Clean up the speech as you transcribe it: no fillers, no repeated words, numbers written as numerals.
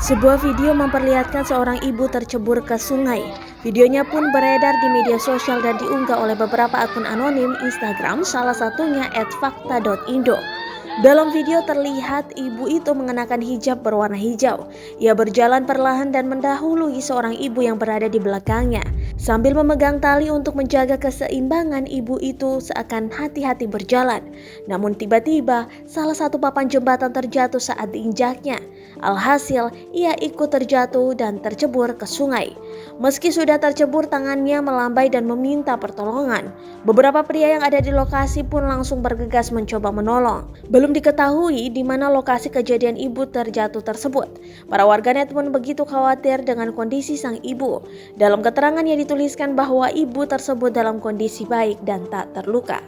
Sebuah video memperlihatkan seorang ibu tercebur ke sungai. Videonya pun beredar di media sosial dan diunggah oleh beberapa akun anonim Instagram, salah satunya @fakta.indo. Dalam video terlihat ibu itu mengenakan hijab berwarna hijau. Ia berjalan perlahan dan mendahului seorang ibu yang berada di belakangnya. Sambil memegang tali untuk menjaga keseimbangan, ibu itu seakan hati-hati berjalan. Namun tiba-tiba salah satu papan jembatan terjatuh saat diinjaknya. Alhasil ia ikut terjatuh dan tercebur ke sungai. Meski sudah tercebur, tangannya melambai dan meminta pertolongan. Beberapa pria yang ada di lokasi pun langsung bergegas mencoba menolong. Belum diketahui di mana lokasi kejadian ibu terjatuh tersebut. Para warganet pun begitu khawatir dengan kondisi sang ibu. Dalam keterangannya dituliskan bahwa ibu tersebut dalam kondisi baik dan tak terluka.